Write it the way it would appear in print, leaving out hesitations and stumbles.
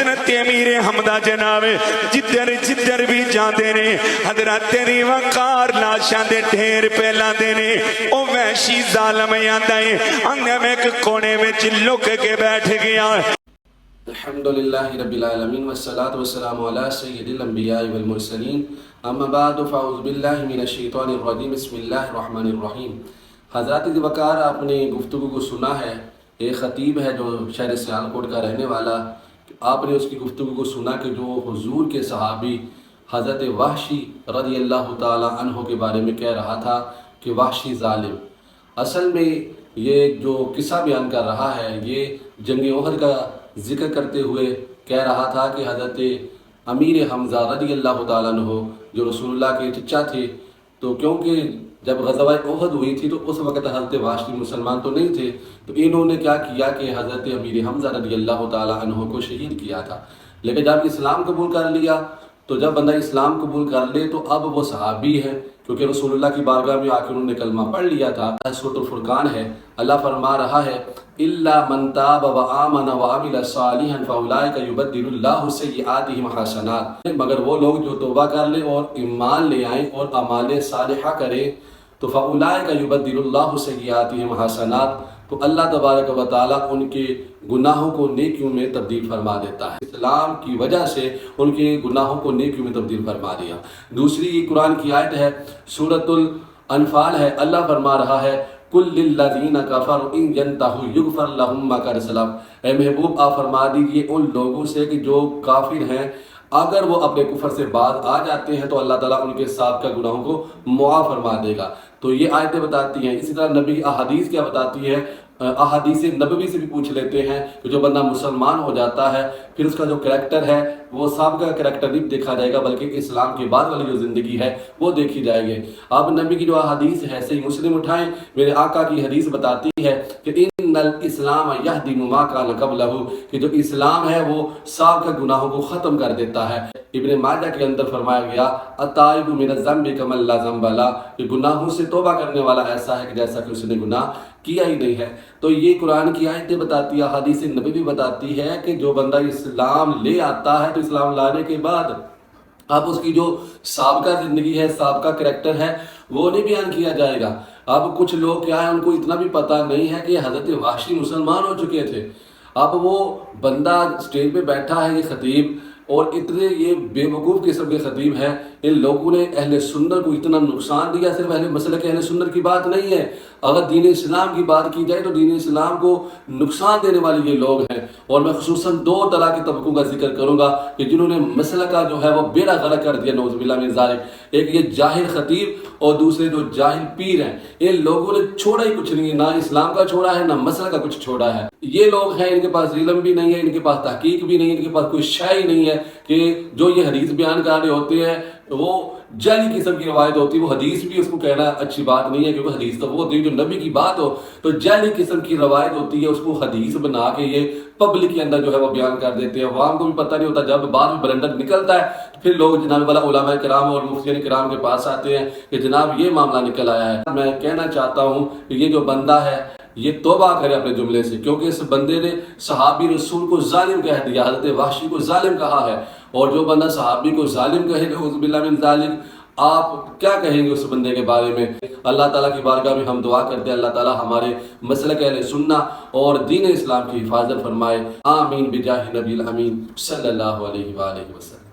حضرت امیر حمزہ جناب جدھر جدھر بھی جاندے نے حضرت تیری وقار لاشاں دے ڈھیر پہ لاندے نے او وحشی ظالم آندا ہے انگے میں ایک کونے وچ لک کے بیٹھ گیا. الحمدللہ رب العالمین والصلاة والسلام علی سید الانبیاء والمرسلین اما بعد فاعوذ باللہ من الشیطان الرجیم بسم اللہ الرحمن الرحیم. حضرت وقار آپ نے گفتگو کو سنا ہے. ایک خطیب ہے جو شہر سیالکوٹ کا رہنے والا, آپ نے اس کی گفتگو کو سنا کہ جو حضور کے صحابی حضرت وحشی رضی اللہ تعالی عنہ کے بارے میں کہہ رہا تھا کہ وحشی ظالم. اصل میں یہ جو قصہ بیان کر رہا ہے یہ جنگ احد کا ذکر کرتے ہوئے کہہ رہا تھا کہ حضرت امیر حمزہ رضی اللہ تعالیٰ عنہ جو رسول اللہ کے چچا تھے, تو کیونکہ جب غزوہ احد ہوئی تھی تو اس وقت حضرت وحشی مسلمان تو نہیں تھے, تو انہوں نے کیا کیا کہ حضرت امیر حمزہ رضی اللہ تعالیٰ عنہ کو شہید کیا تھا. لیکن جب اسلام قبول کر لیا تو جب بندہ اسلام قبول کر لے تو اب وہ صحابی ہے, کیونکہ رسول اللہ کی بارگاہ میں آ کے انہوں نے کلمہ پڑھ لیا تھا. سورۃ الفرقان ہے, اللہ فرما رہا ہے الا من تاب وآمن وعمل صالحا فاولئک یبدل اللہ سیئاتہم حسنات, مگر وہ لوگ جو توبہ کر لیں اور ایمان لے آئیں اور اعمال صالحہ کریں تو فاولئک یبدل اللہ سیئاتہم حسنات, تو اللہ تبارک و تعالیٰ ان کے گناہوں کو نیکیوں میں تبدیل فرما دیتا ہے. اسلام کی وجہ سے ان کے گناہوں کو نیکیوں میں تبدیل فرما دیا. دوسری قرآن کی آیت ہے سورۃ الانفال ہے, اللہ فرما رہا ہے کل للذین کفروا ان ینتہوا یغفر لہم ما قد سلف. اے محبوب آپ فرما دیجئے ان لوگوں سے کہ جو کافر ہیں اگر وہ اپنے کفر سے باز آ جاتے ہیں تو اللہ تعالیٰ ان کے سابقہ گناہوں کو معاف فرما دے گا. تو یہ آیتیں بتاتی ہیں. اسی طرح نبی احادیث کیا بتاتی ہے, احادیث نبوی سے بھی پوچھ لیتے ہیں کہ جو بندہ مسلمان ہو جاتا ہے پھر اس کا جو کریکٹر ہے وہ سابقہ کریکٹر نہیں دیکھا جائے گا بلکہ اسلام کے بعد والی جو زندگی ہے وہ دیکھی جائے گی. آپ نبی کی جو احادیث ہے صحیح مسلم اٹھائیں, میرے آقا کی حدیث بتاتی ہے کہ ان الاسلام یہدم ما کان قبلہ, کہ جو اسلام ہے وہ سابقہ گناہوں کو ختم کر دیتا ہے. ابن ماجہ کے اندر فرمایا گیا التائب من الذنب کمن لا ذنب لہ, کہ گناہوں سے توبہ کرنے والا ایسا ہے کہ جیسا کہ اس نے گناہ کیا ہی نہیں ہے. تو یہ قرآن کی آیتیں بتاتی ہے, حدیث نبی بھی بتاتی ہے کہ جو بندہ اسلام لے آتا ہے تو اسلام لانے کے بعد اب اس کی جو سابقہ زندگی ہے سابقہ کریکٹر ہے وہ نہیں بیان کیا جائے گا. اب کچھ لوگ کیا ہے ان کو اتنا بھی پتہ نہیں ہے کہ حضرت وحشی مسلمان ہو چکے تھے. اب وہ بندہ اسٹیج پہ بیٹھا ہے یہ خطیب, اور اتنے یہ بے وقوف قسم کے خطیب ہیں, ان لوگوں نے اہل سنت کو اتنا نقصان دیا. صرف مسلک اہل سنت کی بات نہیں ہے, اگر دین اسلام کی بات کی جائے تو دین اسلام کو نقصان دینے والے یہ لوگ ہیں. اور میں خصوصاً دو طرح کے طبقوں کا ذکر کروں گا کہ جنہوں نے مسلک کا جو ہے وہ بیڑا غرق کر دیا, نعوذ باللہ من ذالک. ایک یہ جاہل خطیب اور دوسرے جو جاہل پیر ہیں. ان لوگوں نے چھوڑا ہی کچھ نہیں ہے, نہ اسلام کا چھوڑا ہے نہ مسلک کا کچھ چھوڑا ہے. یہ لوگ ہیں ان کے پاس علم بھی نہیں ہے, ان کے پاس تحقیق بھی نہیں ہے, ان کے پاس کوئی شے ہی نہیں ہے کہ جو یہ حدیث بیان کر رہے ہوتے ہیں وہ جعلی قسم کی روایت ہوتی ہے. وہ حدیث بھی اس کو کہنا اچھی بات نہیں ہے کیونکہ حدیث تو وہ ہوتی ہے جو نبی کی بات ہو, تو جعلی قسم کی روایت ہوتی ہے اس کو حدیث بنا کے یہ پبلک کے اندر جو ہے وہ بیان کر دیتے ہیں. عوام کو بھی پتہ نہیں ہوتا, جب بعد میں برنڈر نکلتا ہے تو پھر لوگ جناب والا علماء کرام اور مفتیان کرام کے پاس آتے ہیں کہ جناب یہ معاملہ نکل آیا ہے. میں کہنا چاہتا ہوں کہ یہ جو بندہ ہے یہ توبہ کرے اپنے جملے سے, کیونکہ اس بندے نے صحابی رسول کو ظالم کہہ دیا, حضرت وحشی کو ظالم کہا ہے. اور جو بندہ صحابی کو ظالم کہے نعوذ باللہ من ذالک, آپ کیا کہیں گے اس بندے کے بارے میں. اللہ تعالیٰ کی بارگاہ میں ہم دعا کرتے ہیں اللہ تعالیٰ ہمارے مسلک اہل سنت اور دین اسلام کی حفاظت فرمائے. آمین بجاہ نبی الامین صلی اللہ علیہ وآلہ وسلم.